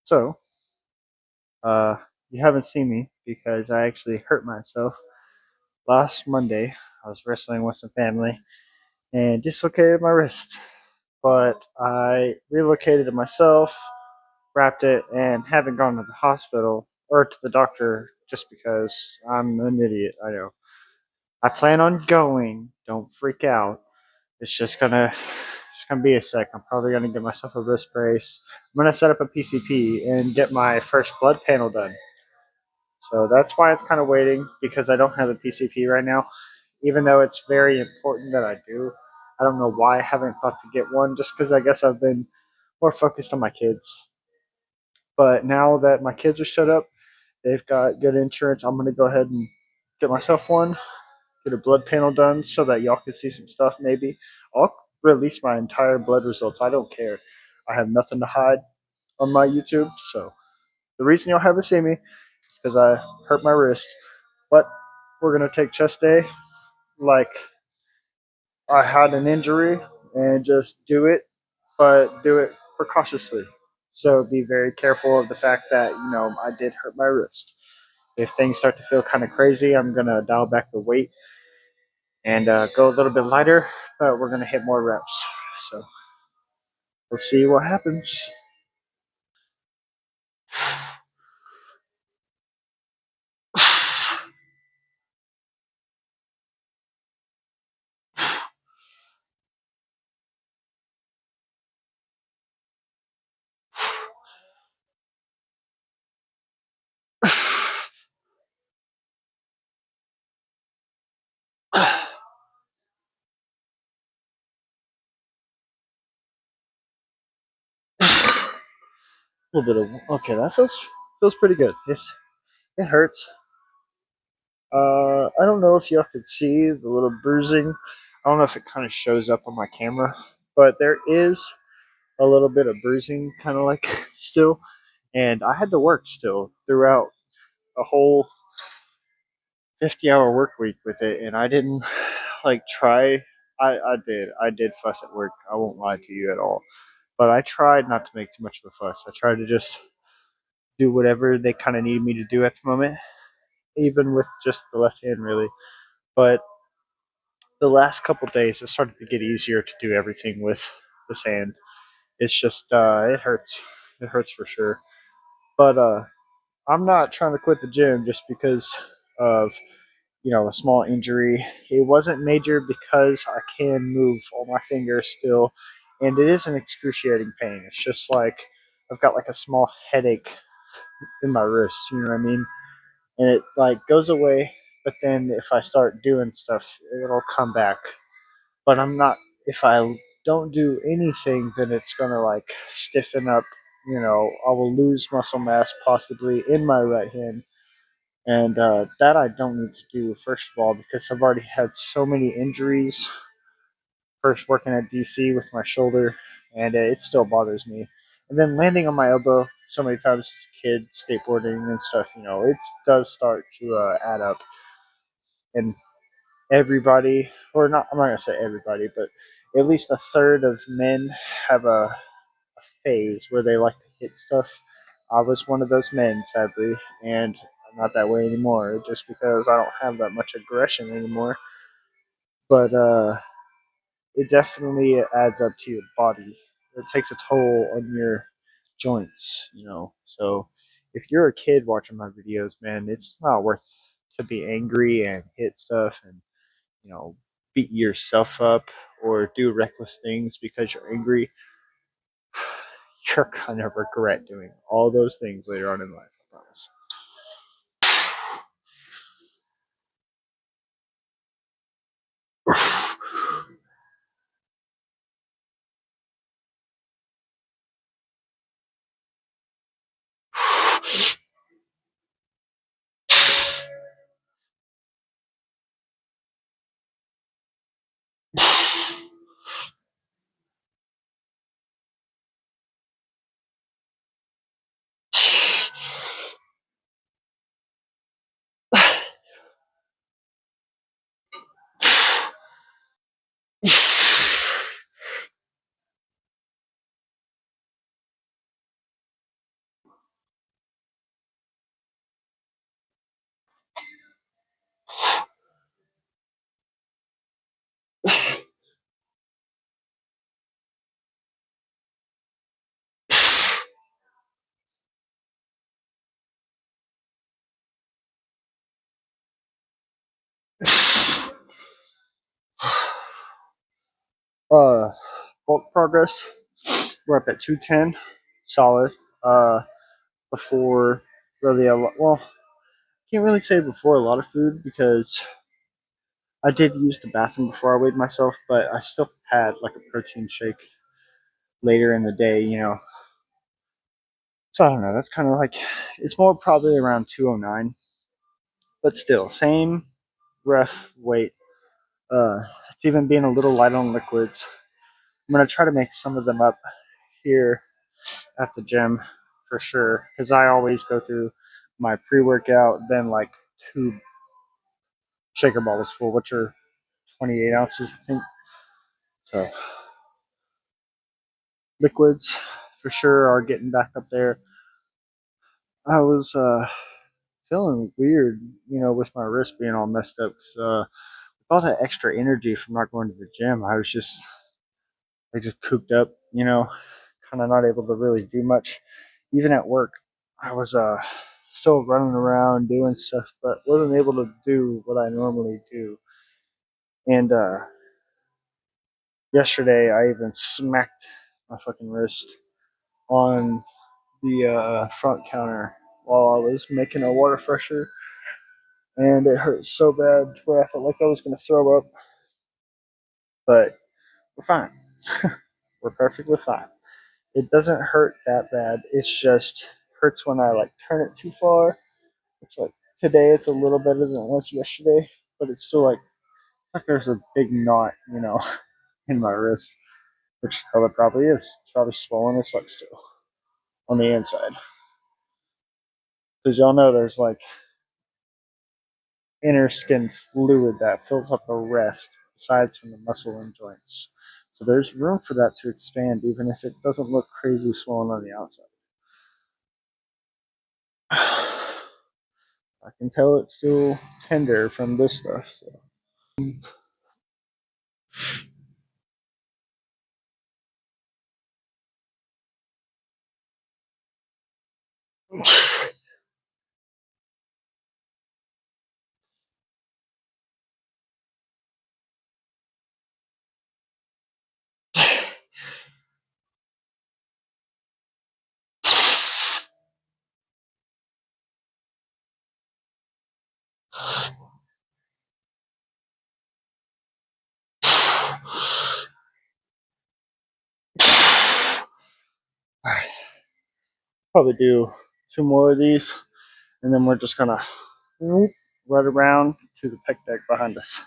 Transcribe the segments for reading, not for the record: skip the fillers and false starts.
So, uh, you haven't seen me because I actually hurt myself last Monday. I was wrestling with some family and dislocated my wrist. But I relocated it myself, wrapped it, and haven't gone to the hospital or to the doctor just because I'm an idiot. I know. I plan on going. Don't freak out. It's gonna be a sec. I'm probably gonna get myself a wrist brace. I'm gonna set up a PCP and get my first blood panel done. So that's why it's kind of waiting because I don't have a PCP right now, even though it's very important that I do. I don't know why I haven't thought to get one, just because I guess I've been more focused on my kids. But now that my kids are set up, they've got good insurance. I'm gonna go ahead and get myself one, get a blood panel done so that y'all can see some stuff. Maybe I'll release my entire blood results. I don't care. I have nothing to hide on my YouTube. So the reason y'all haven't seen me is because I hurt my wrist. But we're gonna take chest day like I had an injury and just do it, but do it precautiously. So be very careful of the fact that I did hurt my wrist. If things start to feel kind of crazy, I'm gonna dial back the weight and go a little bit lighter, but we're gonna hit more reps. So we'll see what happens. A little bit of okay. That feels pretty good. It hurts. I don't know if you have to see the little bruising. I don't know if it kind of shows up on my camera, but there is a little bit of bruising, kind of like still. And I had to work still throughout a whole 50-hour work week with it, and I didn't like try. I did fuss at work. I won't lie to you at all. But I tried not to make too much of a fuss. I tried to just do whatever they kind of needed me to do at the moment, even with just the left hand, really. But the last couple days, it started to get easier to do everything with this hand. It's just it hurts. It hurts for sure. But I'm not trying to quit the gym just because of a small injury. It wasn't major because I can move all my fingers still, and it is an excruciating pain. It's just like I've got like a small headache in my wrist. You know what I mean? And it like goes away, but then if I start doing stuff, it'll come back. But I'm not. If I don't do anything, then it's gonna like stiffen up. I will lose muscle mass possibly in my right hand, and that I don't need to do first of all because I've already had so many injuries. First working at DC with my shoulder, and it still bothers me. And then landing on my elbow so many times as a kid, skateboarding and stuff. It does start to add up. And everybody, or not, I'm not gonna say everybody, but at least a third of men have a phase where they like to hit stuff. I was one of those men, sadly, and I'm not that way anymore, just because I don't have that much aggression anymore. But it definitely adds up to your body. It takes a toll on your joints. So if you're a kid watching my videos, man, it's not worth to be angry and hit stuff and beat yourself up or do reckless things because you're angry. You're gonna regret doing all those things later on in life. I promise. Uh, bulk progress. We're up at 210, solid. Uh, before really a lot. Well, can't really say before a lot of food because I did use the bathroom before I weighed myself, but I still had like a protein shake later in the day, you know. So I don't know. That's kind of like it's more probably around 209, but still same ref weight. It's even being a little light on liquids. I'm gonna try to make some of them up here at the gym for sure because I always go through my pre-workout, then like two shaker bottles full, which are 28 ounces, I think. So liquids for sure are getting back up there. I was feeling weird, you know, with my wrist being all messed up. With all that extra energy from not going to the gym, I just cooped up, you know, kind of not able to really do much. Even at work, I was still running around doing stuff, but wasn't able to do what I normally do. And yesterday, I even smacked my fucking wrist on the front counter while I was making a water fresher, and it hurt so bad where I felt like I was gonna throw up. But we're fine. We're perfectly fine. It doesn't hurt that bad. It's just hurts when I like turn it too far. It's like today it's a little better than it was yesterday, but it's still like there's a big knot, you know, in my wrist, which hell it probably is. It's probably swollen as fuck still on the inside. Because y'all know there's like inner skin fluid that fills up the rest, aside from the muscle and joints. So there's room for that to expand, even if it doesn't look crazy swollen on the outside. I can tell it's still tender from this stuff. So. Probably do two more of these, and then we're just gonna right around to the pec deck behind us.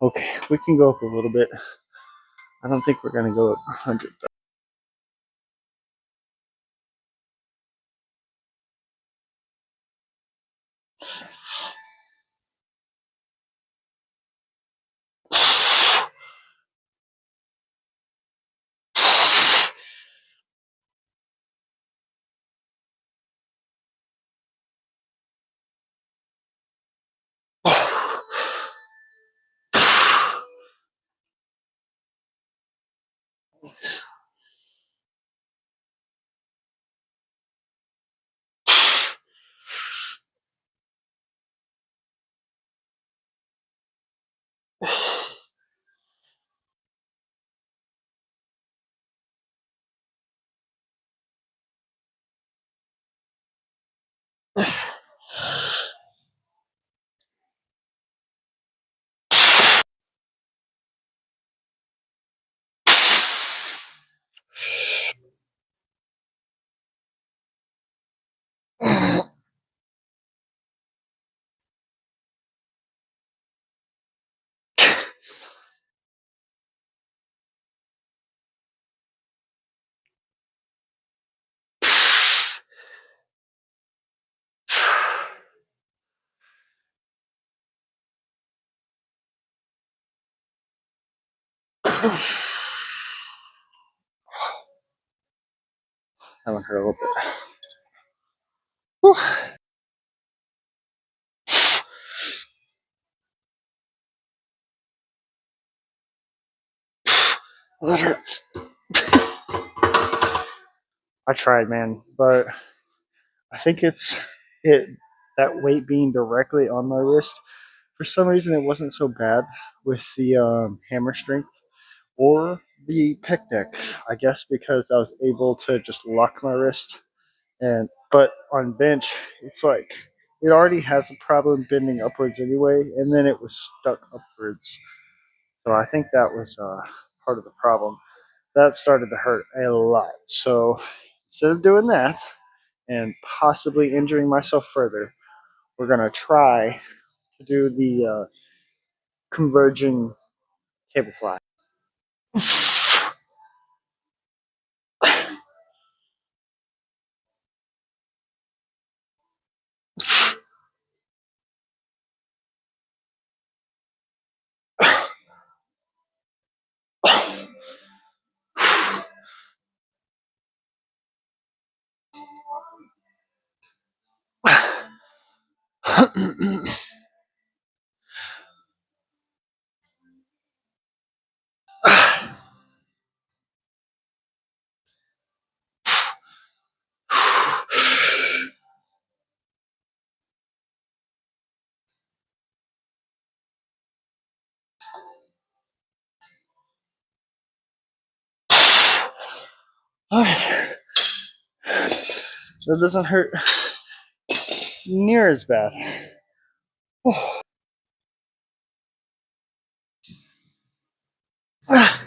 Okay, we can go up a little bit. I don't think we're gonna go up 100. That one hurt a little bit. Whew. Well, that hurts. I tried, man, but I think it that weight being directly on my wrist. For some reason, it wasn't so bad with the hammer strength or the pec deck. I guess because I was able to just lock my wrist, and but on bench, it's like it already has a problem bending upwards anyway, and then it was stuck upwards. So I think that was part of the problem. That started to hurt a lot. So instead of doing that and possibly injuring myself further, we're gonna try to do the converging cable fly. Alright. That doesn't hurt near as bad. Okay.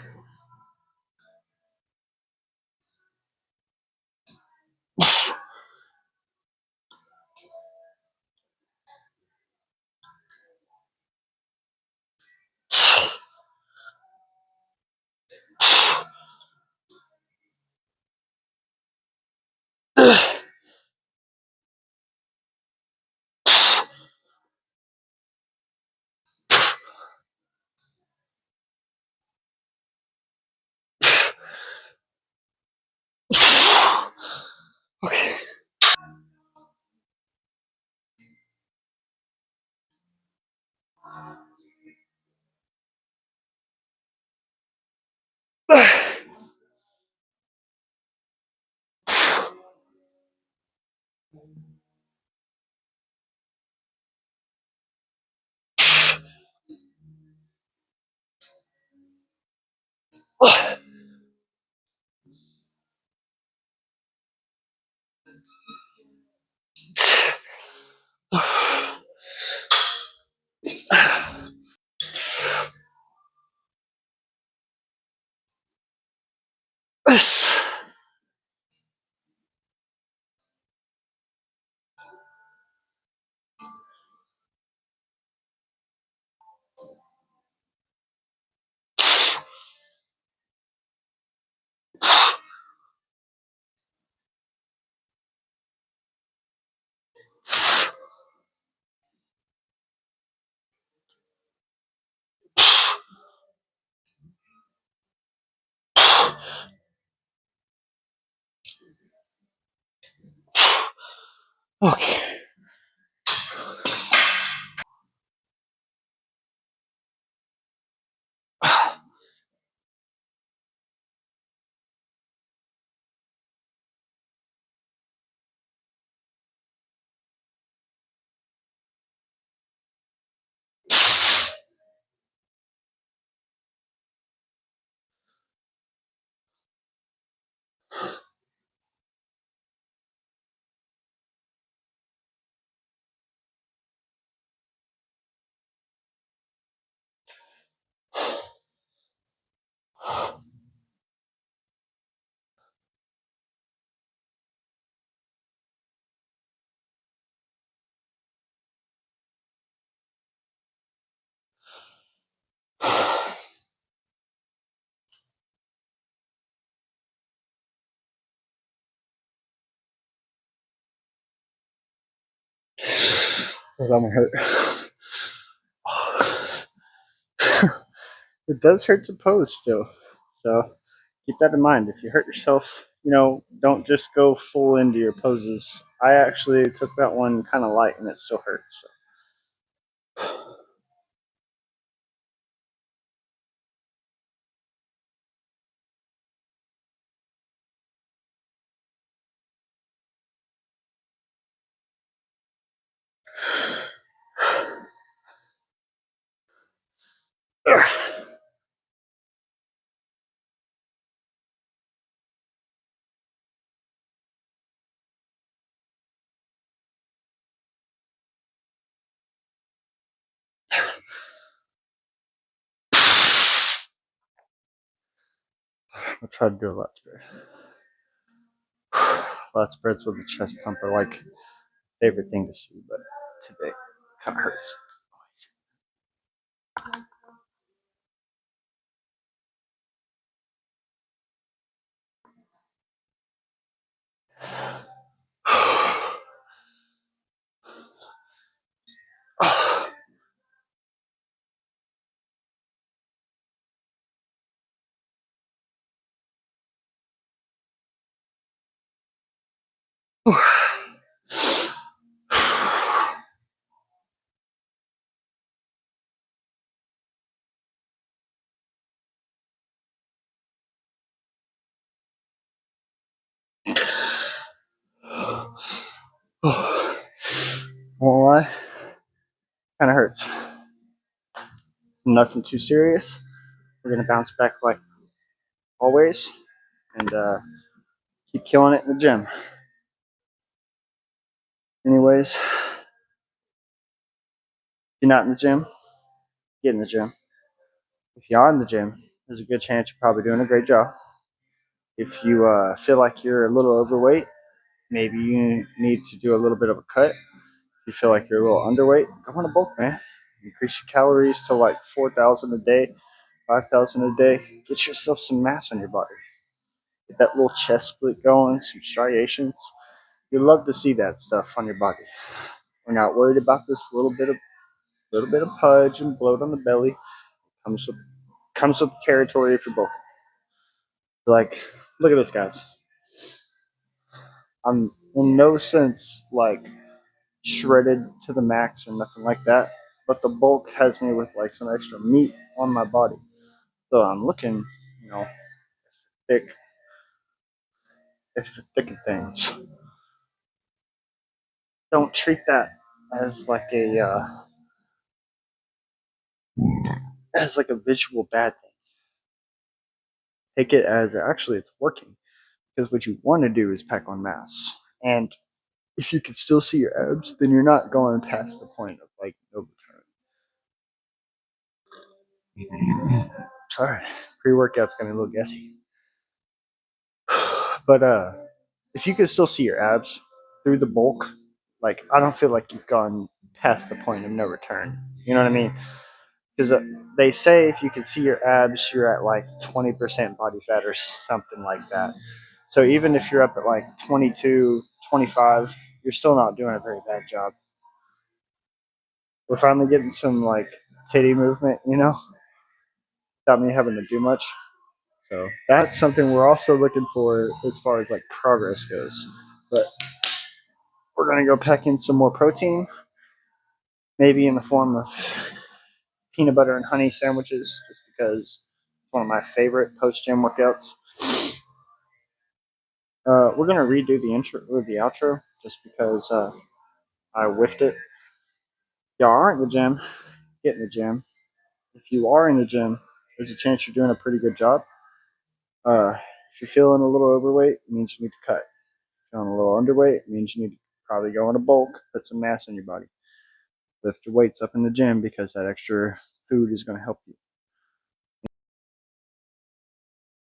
Okay. That one hurt. It does hurt to pose still. So keep that in mind. If you hurt yourself, don't just go full into your poses. I actually took that one kind of light and it still hurt. So. I'll try to do a lot spread. Lot spreads with a chest pump are like favorite thing to see, but today kind of hurts. Won't lie, kind of hurts. Nothing too serious. We're gonna bounce back like always, and keep killing it in the gym. Anyways, if you're not in the gym, get in the gym. If you are in the gym, there's a good chance you're probably doing a great job. If you feel like you're a little overweight, maybe you need to do a little bit of a cut. If you feel like you're a little underweight, go on a bulk, man. Increase your calories to like 4,000 a day, 5,000 a day. Get yourself some mass on your body. Get that little chest split going, some striations. You love to see that stuff on your body. We're not worried about this little bit of pudge and bloat on the belly. Comes with the territory if you're bulking. Like, look at this, guys. I'm in no sense like shredded to the max or nothing like that, but the bulk has me with like some extra meat on my body, so I'm looking, you know, thick, extra thick and things. Don't treat that as like a visual bad thing. Take it as actually it's working because what you want to do is pack on mass, and if you can still see your abs, then you're not going past the point of like no return. Sorry, pre-workout's gonna be a little guessy, but if you can still see your abs through the bulk, like I don't feel like you've gone past the point of no return. You know what I mean? Because they say if you can see your abs, you're at like 20% body fat or something like that. So even if you're up at like 22, 25, you're still not doing a very bad job. We're finally getting some like titty movement, without me having to do much. So that's something we're also looking for as far as like progress goes. But we're gonna go pack in some more protein, maybe in the form of peanut butter and honey sandwiches, just because it's one of my favorite post gym workouts. We're gonna redo the intro or the outro just because I whiffed it. Y'all aren't in the gym, get in the gym. If you are in the gym, there's a chance you're doing a pretty good job. If you're feeling a little overweight, it means you need to cut. If you're feeling a little underweight, it means you need to probably go in a bulk, put some mass in your body. Lift your weights up in the gym because that extra food is going to help you.